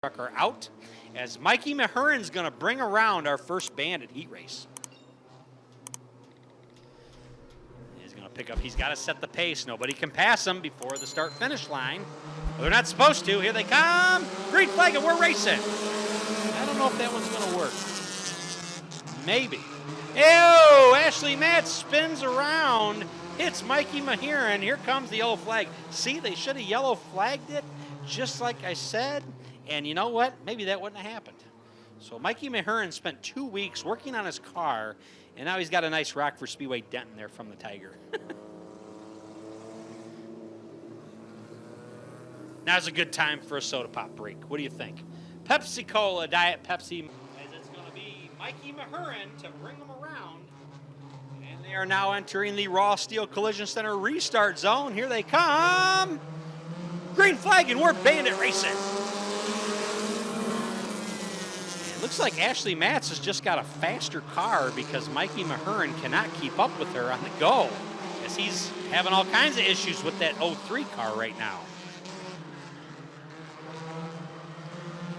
truck are out as Mikey Mahurin's going to bring around our first Bandit heat race. He's going to pick up, he's got to set the pace. Nobody can pass him before the start-finish line. Well, they're not supposed to. Here they come. Green flag and we're racing. I don't know if that one's going to work. Maybe. Ew, Ashley Matt spins around, hits Mikey Mahurin. Here comes the yellow flag. See, they should have yellow flagged it, just like I said. And you know what? Maybe that wouldn't have happened. So Mikey Mahurin spent 2 weeks working on his car, and now he's got a nice Rockford Speedway dent in there from the Tiger. Now's a good time for a soda pop break. What do you think? Pepsi Cola, Diet Pepsi. As it's going to be Mikey Mahurin to bring them around. And they are now entering the Raw Steel Collision Center restart zone. Here they come. Green flag, and we're Bandit racing. Looks like Ashley Matz has just got a faster car because Mikey Mahurin cannot keep up with her on the go, as he's having all kinds of issues with that 03 car right now.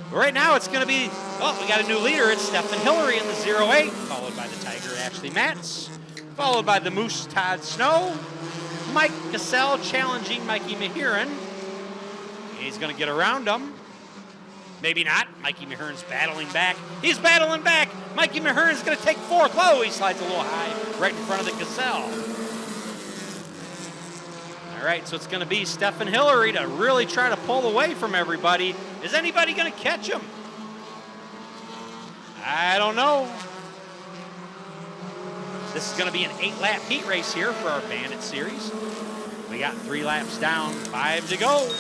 But right now it's going to be, oh, we got a new leader. It's Stephen Hillary in the 08, followed by the Tiger Ashley Matz, followed by the Moose Todd Snow, Mike Cassell challenging Mikey Mahurin. He's going to get around him. Maybe not. Mikey Mahurin's battling back. He's battling back. Mikey Mahurin's going to take fourth. Oh, he slides a little high right in front of the Cassell. All right, so it's going to be Stephen Hillary to really try to pull away from everybody. Is anybody going to catch him? I don't know. This is going to be an 8-lap heat race here for our Bandit series. We got 3 laps down, 5 to go.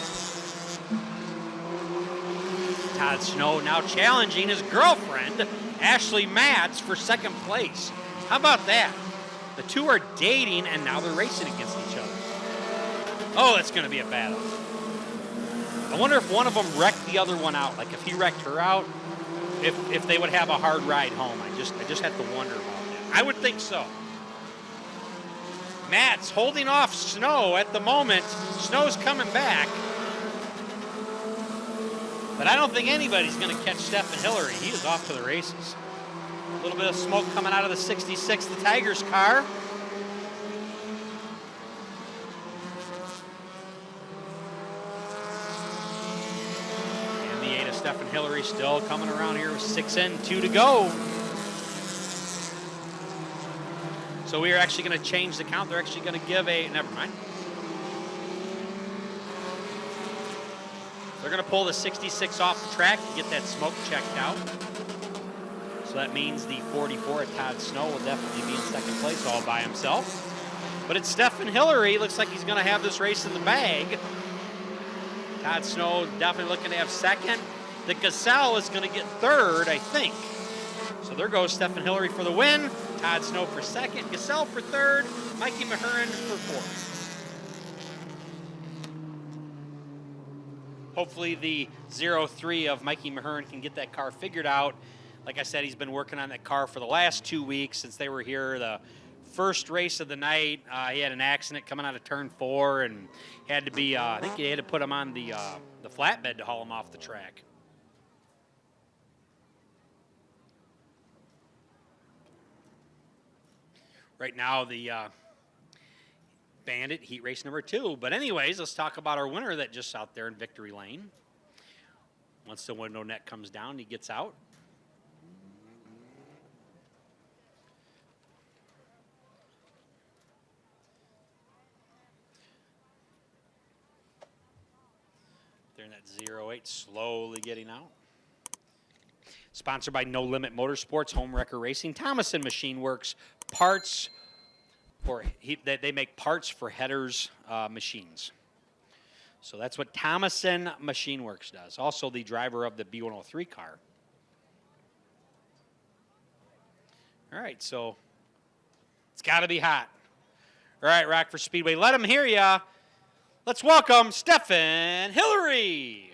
Todd Snow now challenging his girlfriend, Ashley Matz, for second place. How about that? The two are dating, and now they're racing against each other. Oh, that's going to be a battle. I wonder if one of them wrecked the other one out. Like if he wrecked her out, if they would have a hard ride home. I just have to wonder about that. I would think so. Matz holding off Snow at the moment. Snow's coming back. But I don't think anybody's going to catch Stephen Hillary. He is off to the races. A little bit of smoke coming out of the 66, the Tigers car. And the 8 of Stephen Hillary still coming around here with 6 in, 2 to go. So we are actually going to change the count. They're actually going to give a, never mind. They're going to pull the 66 off the track to get that smoke checked out. So that means the 44 of Todd Snow will definitely be in second place all by himself. But it's Stephen Hillary. Looks like he's going to have this race in the bag. Todd Snow definitely looking to have second. The Cassell is going to get third, I think. So there goes Stephen Hillary for the win. Todd Snow for second. Cassell for third. Mikey Mahurin for fourth. Hopefully the 03 of Mikey Mahurin can get that car figured out. Like I said, he's been working on that car for the last 2 weeks since they were here. The first race of the night, he had an accident coming out of turn 4 and had to be, I think he had to put him on the flatbed to haul him off the track. Right now, the Bandit heat race number 2. But anyways, let's talk about our winner that just out there in victory lane. Once the window net comes down, he gets out. They're in that 08, slowly getting out. Sponsored by No Limit Motorsports, Home Wrecker Racing, Thomason Machine Works, parts for they make parts for headers machines. So that's what Thomason Machine Works does. Also the driver of the B103 car. All right, so it's got to be hot. All right, Rockford Speedway, let them hear ya. Let's welcome Stephen Hillary.